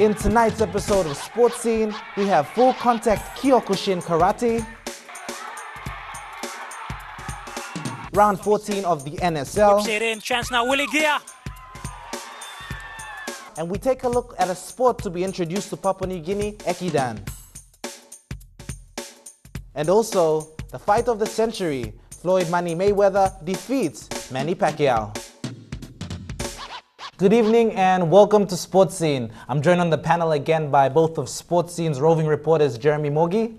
In tonight's episode of Sports Scene, we have full contact Kyokushin Karate, round 14 of the NSL, Whips it in, chance now, Willie Gear. and we take a look at a sport to be introduced to Papua New Guinea, Ekiden. And also, the fight of the century, Floyd Manny Mayweather defeats Manny Pacquiao. Good evening and welcome to Sports Scene. I'm joined on the panel again by both of Sports Scene's roving reporters, Jeremy Mogi.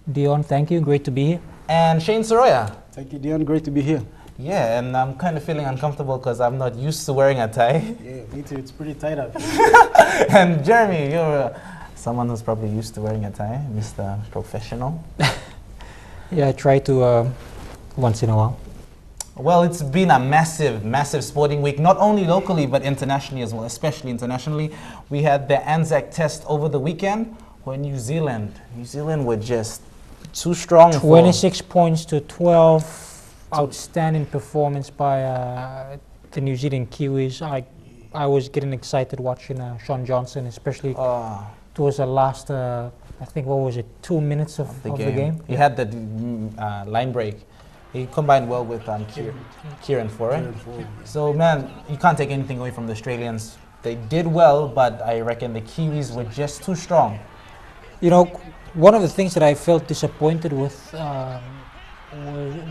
Dion, thank you. Great to be here. And Shane Soroya. Thank you, Dion. Great to be here. Yeah, and I'm kind of feeling uncomfortable because I'm not used to wearing a tie. Yeah, me too. It's pretty tight up here. And Jeremy, you're someone who's probably used to wearing a tie, Mr. Professional. Yeah, I try to once in a while. Well, it's been a massive sporting week, not only locally but internationally as well, especially internationally. We had the Anzac Test over the weekend where New Zealand were just too strong. 26 points to 12. Outstanding performance by the New Zealand Kiwis. I was getting excited watching Sean Johnson, especially towards the last, I think, 2 minutes of the game. He had the line break. He combined well with Kieran Foran. So, man, you can't take anything away from the Australians. They did well, but I reckon the Kiwis were just too strong. You know, one of the things that I felt disappointed with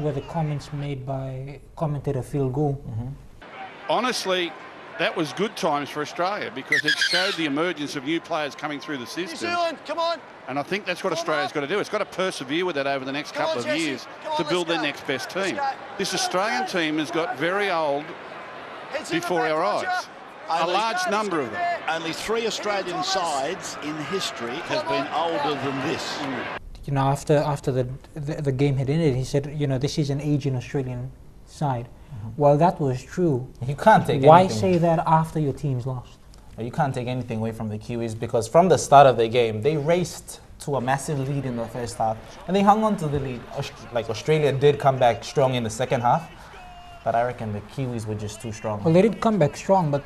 were the comments made by commentator Phil Gould. Mm-hmm. Honestly, that was good times for Australia because it showed the emergence of new players coming through the system. New Zealand, come on. And I think that's what Australia's got to do. It's got to persevere with that over the next couple of years to build their next best team. This Australian team has got very old before our eyes. A large number of them. Only 3 Australian sides in history have been older than this. You know, after the game had ended, he said, you know, this is an aging Australian side. Well, that was true. You can't take Why anything. say that after your team's lost? You can't take anything away from the Kiwis because from the start of the game, they raced to a massive lead in the first half and they hung on to the lead. Like Australia did come back strong in the second half, but I reckon the Kiwis were just too strong. Well, they did come back strong, but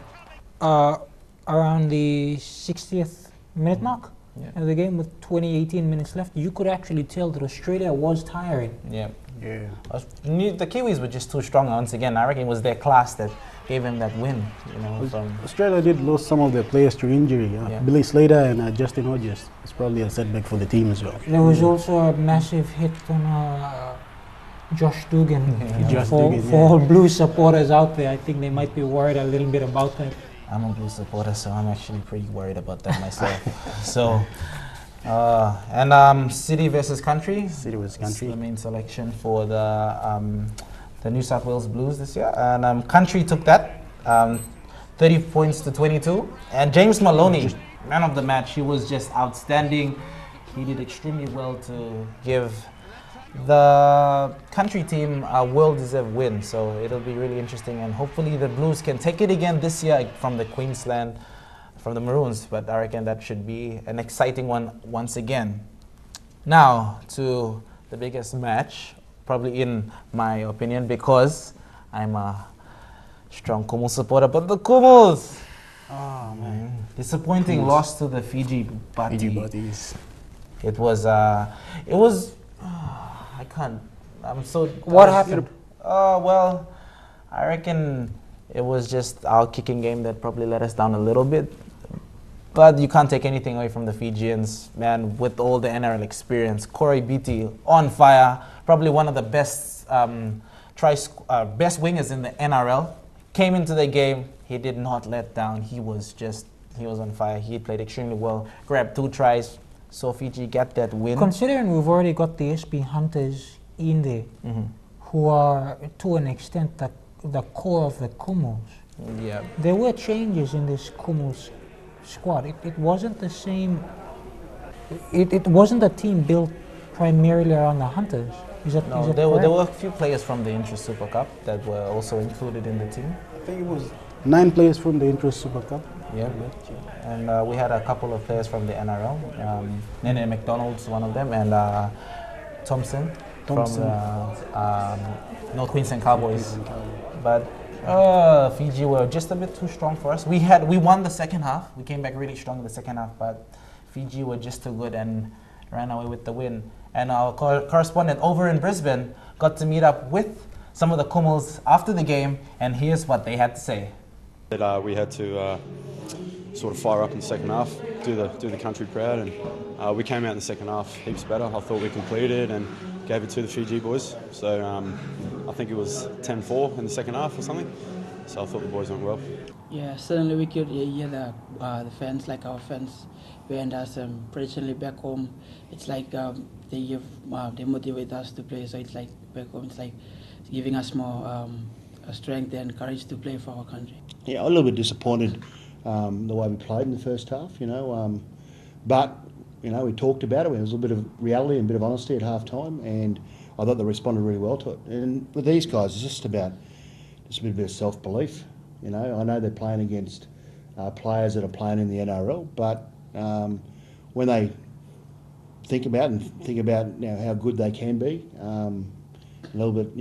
around the 60th minute mark of the game with 18 minutes left, you could actually tell that Australia was tiring. Yeah. The Kiwis were just too strong once again. I reckon it was their class that gave them that win. You know, Australia did lose some of their players to injury. Billy Slater and Justin Hodges. It's probably a setback for the team as well. There was also a massive hit on Josh Dugan. For all Blue supporters out there, I think they might be worried a little bit about that. I'm a Blue supporter, so I'm actually pretty worried about that myself. So, City versus Country. City versus Country. The main selection for the New South Wales Blues this year. And Country took that, 30 points to 22. And James Maloney, man of the match, he was just outstanding. He did extremely well to give the Country team a well-deserved win. So it'll be really interesting. And hopefully the Blues can take it again this year from the Queensland, from the Maroons. But I reckon that should be an exciting one once again. Now to the biggest match, probably in my opinion, because I'm a strong Kumu supporter, but the Kumus! Oh man. Disappointing loss to the Fiji Bati. Fiji Batis. What happened? Well, I reckon it was just our kicking game that probably let us down a little bit. But you can't take anything away from the Fijians, man, with all the NRL experience. Corey Beattie on fire, probably one of the best best wingers in the NRL. Came into the game, he did not let down. He was on fire. He played extremely well, grabbed 2 tries, so Fiji get that win. Considering we've already got the SB Hunters in there, who are to an extent the core of the Kumus. Yeah. There were changes in this Kumus squad. It wasn't the same. It wasn't a team built primarily around the hunters. Is that there correct? were a few players from the Intra Super Cup that were also included in the team. I think it was 9 players from the Intra Super Cup. Yeah, and we had a couple of players from the NRL. Nene McDonald's one of them, and Thompson from the North Queensland Cowboys. But Fiji were just a bit too strong for us. We won the second half. We came back really strong in the second half, but Fiji were just too good and ran away with the win. And our correspondent over in Brisbane got to meet up with some of the Kumals after the game, and here's what they had to say. That we had to sort of fire up in the second half, do the country proud, and we came out in the second half heaps better. I thought we completed and gave it to the Fiji boys. So I think it was 10-4 in the second half or something. So I thought the boys went well. Yeah, certainly we could hear the fans, like our fans, behind us. Traditionally back home, it's like they motivate us to play. So it's like back home, it's like giving us more strength and courage to play for our country. Yeah, a little bit disappointed the way we played in the first half, but we talked about it. There was a bit of reality and a bit of honesty at half time, and I thought they responded really well to it. And with these guys, it's just a bit of self-belief. I know they're playing against players that are playing in the NRL, but when they think about how good they can be, a little bit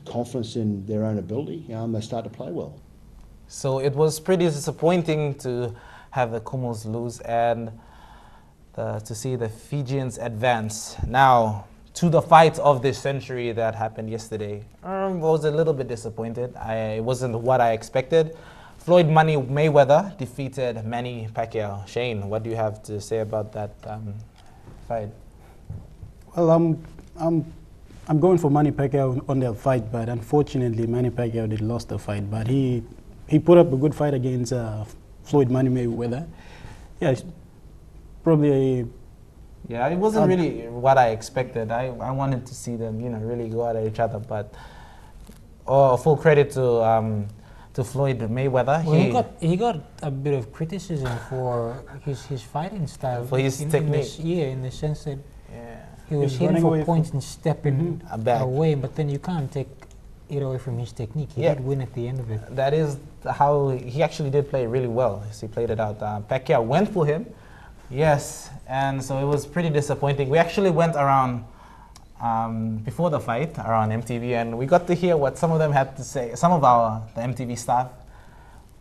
confidence in their own ability, they start to play well. So it was pretty disappointing to have the Kumals lose and to see the Fijians advance. Now, to the fight of this century that happened yesterday, I was a little bit disappointed. It wasn't what I expected. Floyd Money Mayweather defeated Manny Pacquiao. Shane, what do you have to say about that fight? Well, I'm going for Manny Pacquiao on their fight, but unfortunately Manny Pacquiao did lost the fight. But he put up a good fight against Floyd Money Mayweather. Yeah, it's probably Yeah, it wasn't really what I expected. I wanted to see them, really go at each other. But full credit to Floyd Mayweather. Well, he got a bit of criticism for his fighting style. For his technique. In the sense that he was He's hitting running for away points and stepping back. away, but then you can't take it away from his technique. He did win at the end of it. That is how he actually did play really well. He played it out. Pacquiao went for him. Yes, and so it was pretty disappointing. We actually went around before the fight around MTV, and we got to hear what some of them had to say, some of the MTV staff,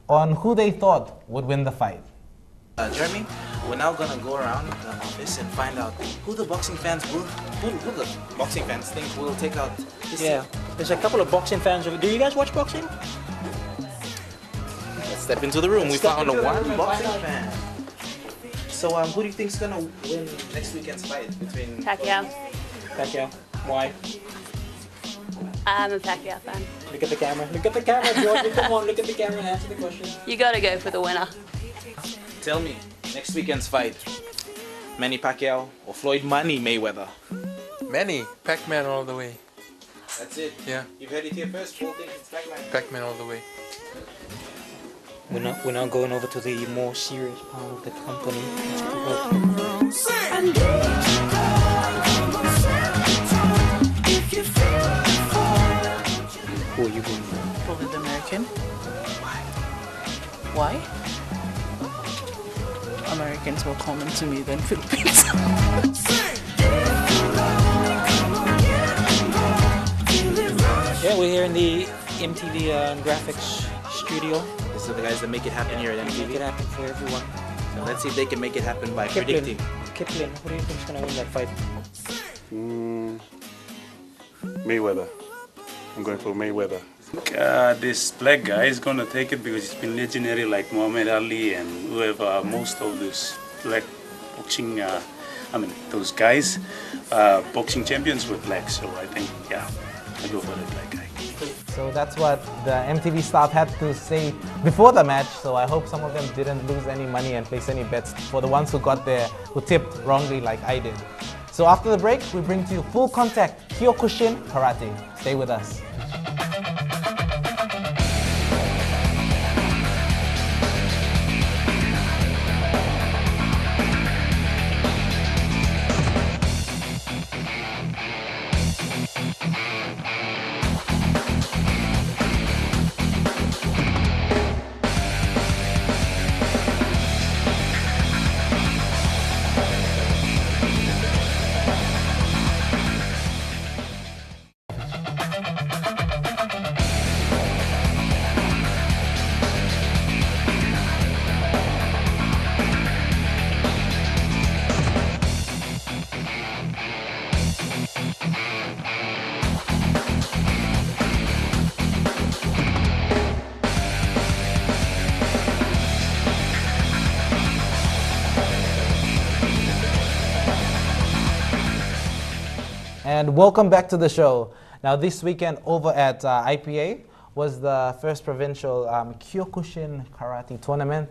on who they thought would win the fight. Jeremy, we're now gonna go around the office and find out who the boxing fans think will take out this year. There's a couple of boxing fans over. Do you guys watch boxing? Let's step into the room. We found one boxing fan. So, who do you think's gonna win next weekend's fight between Pacquiao. Pacquiao. Why? I'm a Pacquiao fan. Look at the camera. Look at the camera, George. Come on, look at the camera and answer the question. You gotta go for the winner. Tell me, next weekend's fight, Manny Pacquiao or Floyd Money Mayweather? Manny, Pac-Man all the way. That's it? Yeah. You've heard it here first, full thing, it's Pac-Man. Pac-Man all the way. We're now going over to the more serious part of the company. Who are you going for? Probably the American. Why? Americans more common to me than Philippines. Yeah, we're here in the MTV graphics studio. These are the guys that make it happen here at MTV. Make it happen for everyone. So let's see if they can make it happen by predicting. Kiplin, who do you think is going to win that fight? Mayweather. I'm going for Mayweather. This black guy is going to take it because he's been legendary like Muhammad Ali and whoever, most of those black boxing, those guys, boxing champions were black. So I think, I go for the black guy. So that's what the MTV staff had to say before the match. So I hope some of them didn't lose any money and place any bets for the ones who got there, who tipped wrongly like I did. So after the break, we bring to you Full Contact Kyokushin Karate. Stay with us. And welcome back to the show. Now, this weekend over at IPA was the first provincial Kyokushin Karate Tournament.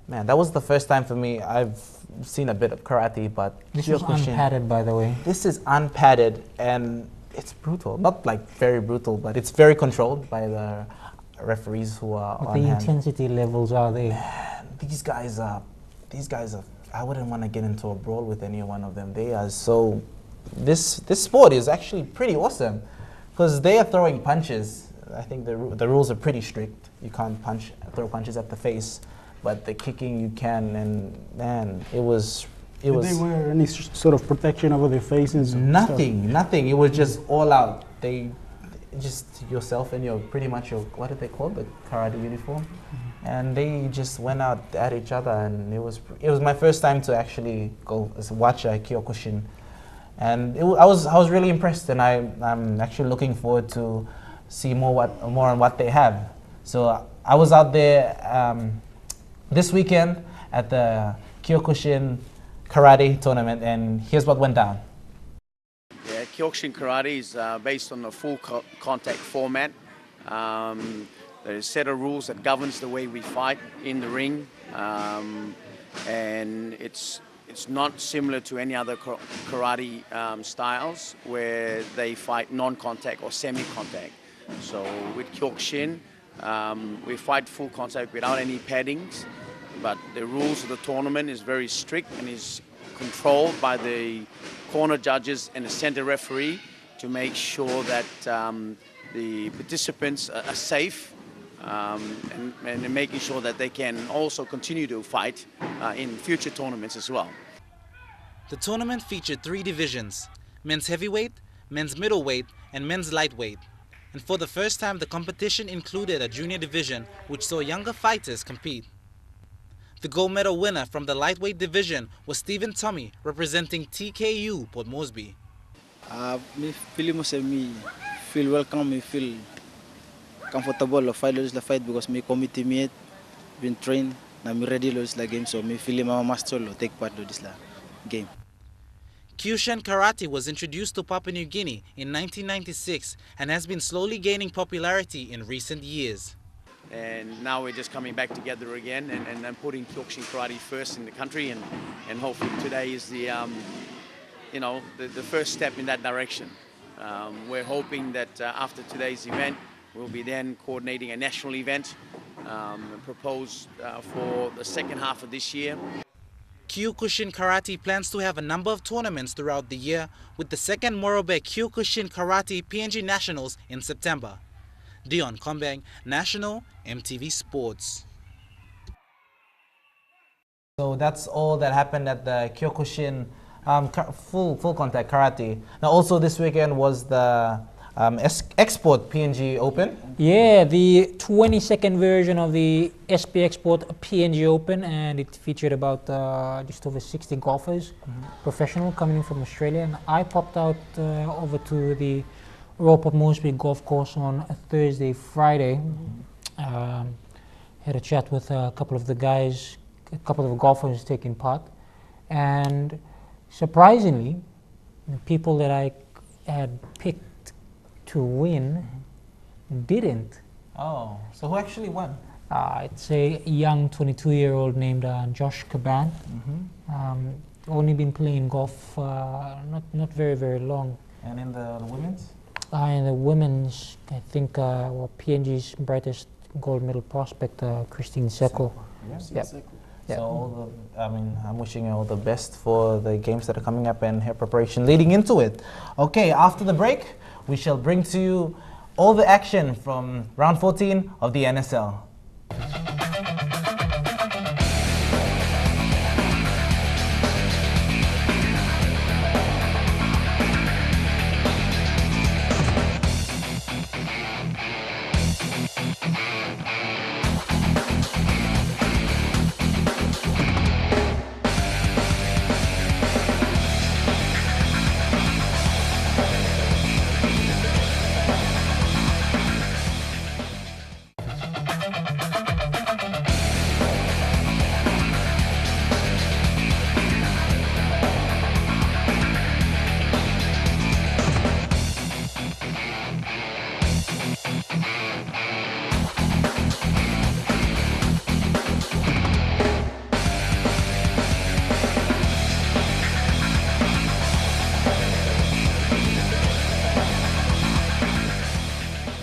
Man, that was the first time for me. I've seen a bit of karate, but This was Kyokushin, unpadded, by the way. this is unpadded and it's brutal. Not like very brutal, but it's very controlled by the referees who are But on the hand. intensity levels are there. Man, these guys are, I wouldn't want to get into a brawl with any one of them. They are so, this sport is actually pretty awesome because they are throwing punches. I think the rules are pretty strict. You can't throw punches at the face, but the kicking you can, and man, it was. Did they wear any sort of protection over their faces? Nothing. It was just all out. They just yourself and your pretty much your, what did they call the karate uniform, and they just went out at each other, and it was my first time to actually go watch a Kyokushin, and I was really impressed, and I'm actually looking forward to see more on what they have. So I was out there this weekend at the Kyokushin Karate Tournament, and here's what went down. Yeah, Kyokushin Karate is based on the full contact format. There's a set of rules that governs the way we fight in the ring, and it's not similar to any other karate styles where they fight non-contact or semi-contact. So with Kyokushin, we fight full contact without any paddings, but the rules of the tournament is very strict and is controlled by the corner judges and the center referee to make sure that the participants are safe and making sure that they can also continue to fight in future tournaments as well. The tournament featured 3 divisions: men's heavyweight, men's middleweight, and men's lightweight. And for the first time, the competition included a junior division, which saw younger fighters compete. The gold medal winner from the lightweight division was Stephen Tommy, representing TKU Port Moresby. Me feel welcome, me feel comfortable to fight the fight because me committee mate been trained, and I'm ready to the game, so me feel my master to take part of this game. Kyokushin Karate was introduced to Papua New Guinea in 1996 and has been slowly gaining popularity in recent years. And now we're just coming back together again and putting Kyokushin Karate first in the country, and hopefully today is the the first step in that direction. We're hoping that after today's event we'll be then coordinating a national event proposed for the second half of this year. Kyokushin Karate plans to have a number of tournaments throughout the year, with the second Morobe Kyokushin Karate PNG Nationals in September. Dion Kombeng, National, EMTV Sports. So that's all that happened at the Kyokushin full contact karate. Now also this weekend was the Export PNG Open. Yeah, the 22nd version of the SP Export PNG Open, and it featured about just over 60 golfers, professional, coming in from Australia. And I popped out over to the Royal Port Moresby golf course on a Thursday, Friday. Had a chat with a couple of the guys, a couple of golfers taking part, and surprisingly, the people that I had picked to win didn't. Oh, so who actually won? It's a young 22-year-old named Josh Caban. Only been playing golf not very long. And in the women's? In the women's, I think PNG's brightest gold medal prospect, Christine Seko. Yep. So I'm wishing you all the best for the games that are coming up and her preparation leading into it. Okay, after the break, we shall bring to you all the action from round 14 of the NSL.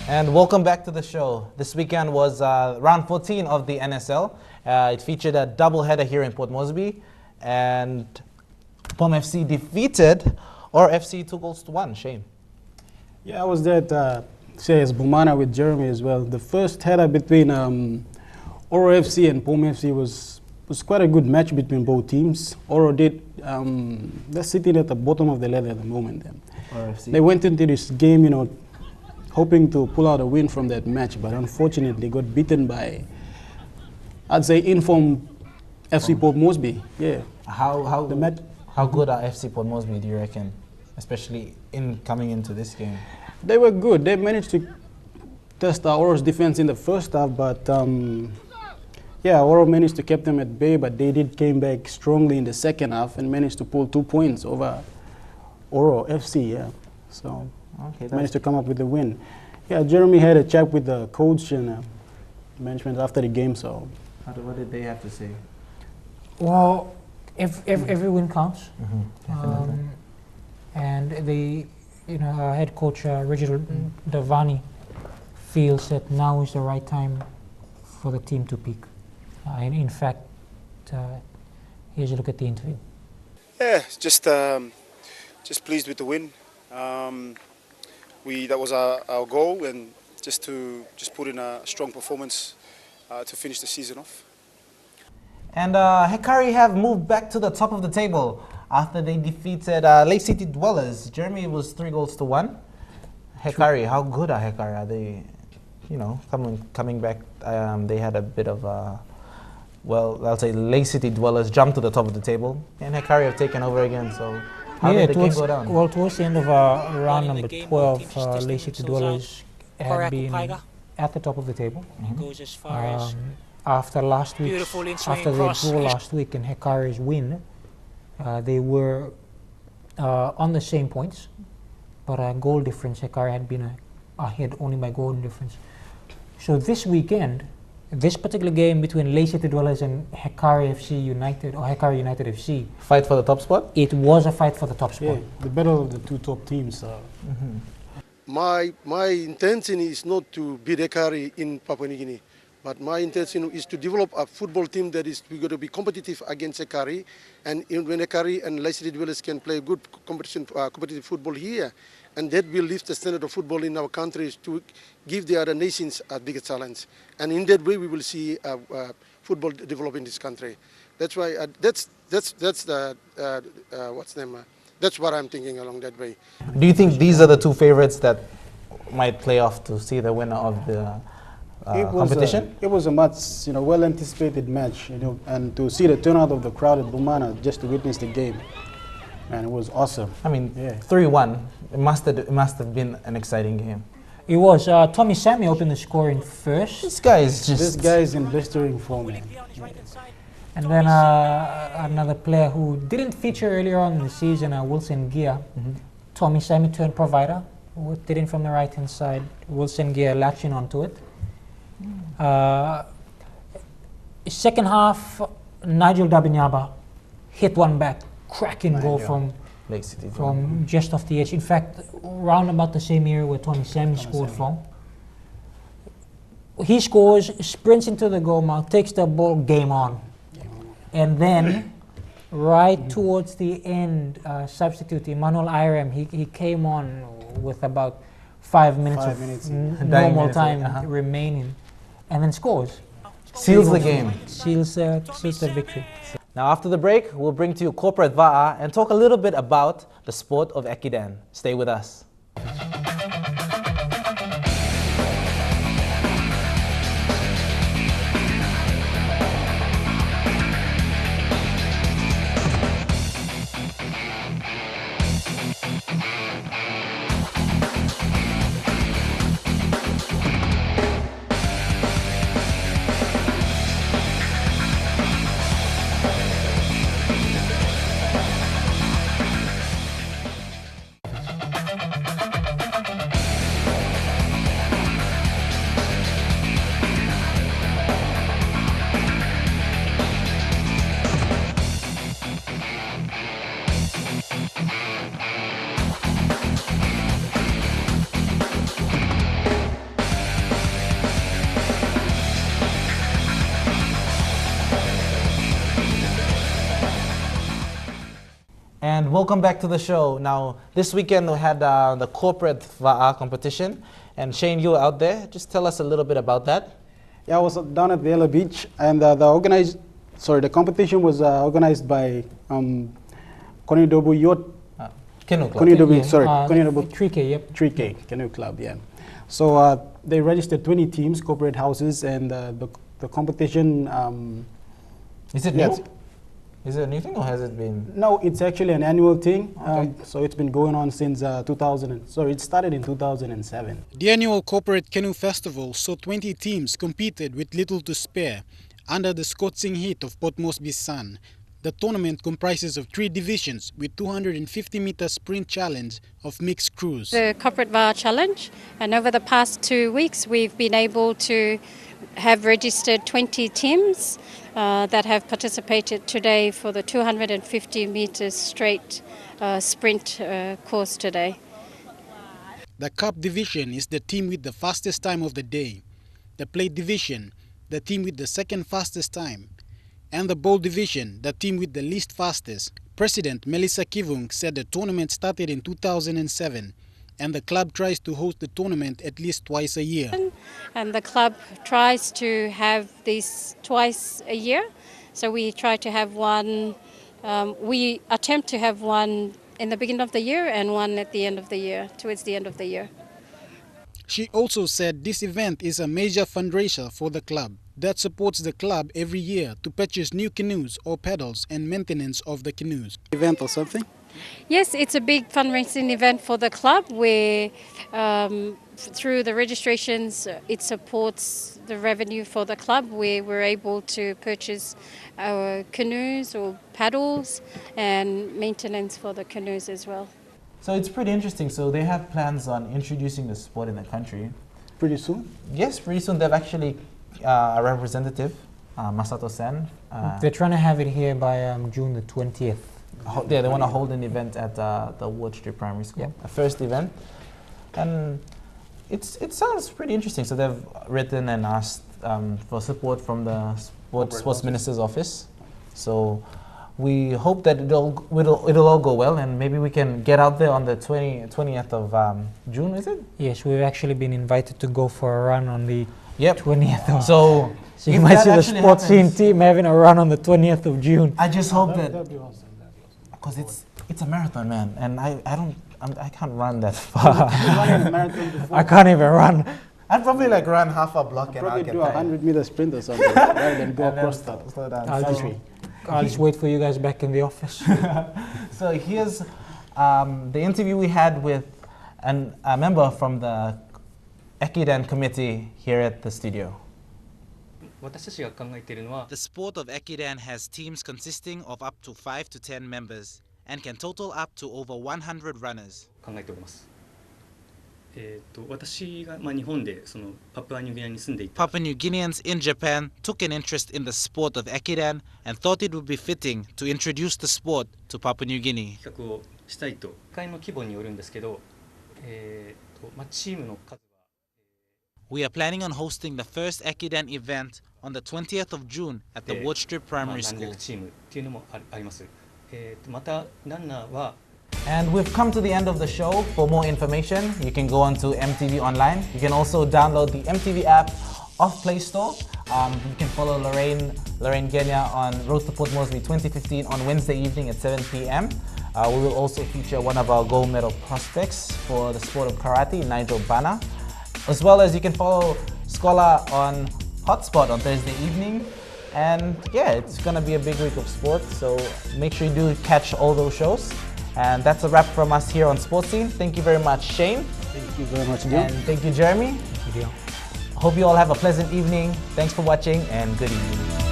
And welcome back to the show. This weekend was round 14 of the NSL. It featured a double-header here in Port Moresby, and POM FC defeated OR FC 2-1. Shane. Yeah, I was there at CS Bumana with Jeremy as well. The first header between OR FC and POM FC was quite a good match between both teams. OR did, they're sitting at the bottom of the ladder at the moment. They went into this game, you know, hoping to pull out a win from that match, but unfortunately got beaten by, I'd say, informed FC Port Moresby. Yeah. How good are FC Port Moresby, do you reckon, especially coming into this game? They were good. They managed to test our OR's defense in the first half, but yeah, OR managed to keep them at bay, but they did came back strongly in the second half and managed to pull 2 points over OR FC. Yeah, so. Okay, managed to come up with the win. Yeah, Jeremy had a chat with the coach and management after the game. So, what did they have to say? Well, every win counts, and our head coach Reginald Davani feels that now is the right time for the team to peak. And in fact, here's a look at the interview. Yeah, just pleased with the win. That was our goal, and just put in a strong performance to finish the season off. And Hekari have moved back to the top of the table after they defeated Lake City Dwellers. Jeremy, it was 3-1. Hekari, how good are Hekari? Are they, coming back? They had a bit of I'll say Lake City Dwellers jumped to the top of the table, and Hekari have taken over again. So. How did the game go down? Well, towards the end of round number 12, Lake City Dwellers had been at the top of the table. After last week, after their draw last week and Hekari's win, they were on the same points, but goal difference, Hekari had been ahead only by goal difference. So this weekend, this particular game between Lake City Dwellers and Hekari FC United, or Hekari United FC. Fight for the top spot? It was a fight for the top spot. Yeah, the battle of the 2 top teams. My intention is not to beat Hekari in Papua New Guinea, but my intention is to develop a football team that is going to be competitive against Hekari, and when Hekari and Lake City Dwellers can play good competitive football here, and that will lift the standard of football in our countries to give the other nations a bigger challenge. And in that way, we will see football develop in this country. That's why that's what I'm thinking along that way. Do you think these are the 2 favorites that might play off to see the winner of the competition? It was a much, well anticipated match, and to see the turnout of the crowd at Bumana just to witness the game. Man, it was awesome. I mean, 3-1. It must have been an exciting game. It was. Tommy Sammy opened the scoring first. This guy is in blistering form. And then another player who didn't feature earlier on in the season, Wilson Gia. Tommy Sammy turned provider. Did it from the right hand side. Wilson Gia latching onto it. Second half, Nigel Dabinyaba hit one back. Cracking goal from just off the edge. In fact, round about the same area where Tommy Sammy scored from. He scores, sprints into the goal mouth, takes the ball, game on. And then, right towards the end, substitute Emmanuel Irem, he came on with about 5 minutes of normal time remaining, and then scores. Seals the game. Seals the victory. Now after the break, we'll bring to you Corporate Va'a and talk a little bit about the sport of Ekiden. Stay with us. And welcome back to the show. Now, this weekend we had the corporate VAA competition. And Shane, you were out there. Just tell us a little bit about that. Yeah, I was down at Vela Beach, and the competition was organized by Konidobu Yacht. Canoe Club. Konidobu 3K, yep. 3K Canoe Club, yeah. So they registered 20 teams, corporate houses, and the competition. Is it new? Is it a new thing or has it been? No, it's actually an annual thing. Okay. So it's been going on since it started in 2007. The annual Corporate Canoe Festival saw 20 teams competed with little to spare under the scorching heat of Port Moresby's sun. The tournament comprises of 3 divisions with 250-meter sprint challenge of mixed crews. The Corporate VAR Challenge, and over the past 2 weeks we've been able to have registered 20 teams that have participated today for the 250 meters straight sprint course today. The Cup division is the team with the fastest time of the day. The Plate division, the team with the second fastest time. And the Bowl division, the team with the least fastest. President Melissa Kivung said the tournament started in 2007 and the club tries to host the tournament at least twice a year. And the club tries to have this twice a year. So we try to have one, we attempt to have one in the beginning of the year and one at the end of the year, towards the end of the year. She also said this event is a major fundraiser for the club that supports the club every year to purchase new canoes or paddles and maintenance of the canoes. Event or something? Yes, it's a big fundraising event for the club where through the registrations it supports the revenue for the club where we're able to purchase our canoes or paddles and maintenance for the canoes as well. So it's pretty interesting. So they have plans on introducing the sport in the country. Pretty soon? Yes, pretty soon. They've actually a representative, Masato-san. They're trying to have it here by June the 20th. Yeah, they want to hold an event at the Ward Street Primary School, yep. A first event. And it sounds pretty interesting. So they've written and asked for support from the Sports Minister's office. So we hope that it'll all go well, and maybe we can get out there on the 20th of June, is it? Yes, we've actually been invited to go for a run on the 20th of So you might see the sports scene team having a run on the 20th of June. I just hope that, because it's a marathon, man, and I can't run that far. I can't even run. I'd probably like run half a block and probably I'll get do a 100-meter sprint or something rather than go across the country. I'll just wait for you guys back in the office. So here's the interview we had with a member from the Ekiden committee here at the studio. The sport of Ekiden has teams consisting of up to 5 to 10 members and can total up to over 100 runners. Papua New Guineans in Japan took an interest in the sport of Ekiden and thought it would be fitting to introduce the sport to Papua New Guinea. We are planning on hosting the first Ekiden event on the 20th of June at the Ward Street Primary School. And we've come to the end of the show. For more information, you can go on to MTV Online. You can also download the MTV app off Play Store. You can follow Lorraine Genya on Road to Port Moresby 2015 on Wednesday evening at 7 p.m. We will also feature one of our gold medal prospects for the sport of karate, Nigel Bana. As well as you can follow Scholar on Hotspot on Thursday evening. And yeah, it's going to be a big week of sports, so make sure you do catch all those shows. And that's a wrap from us here on Sports Scene. Thank you very much, Shane. Thank you very much, Gil. And thank you, Jeremy. Thank you. Hope you all have a pleasant evening. Thanks for watching and good evening.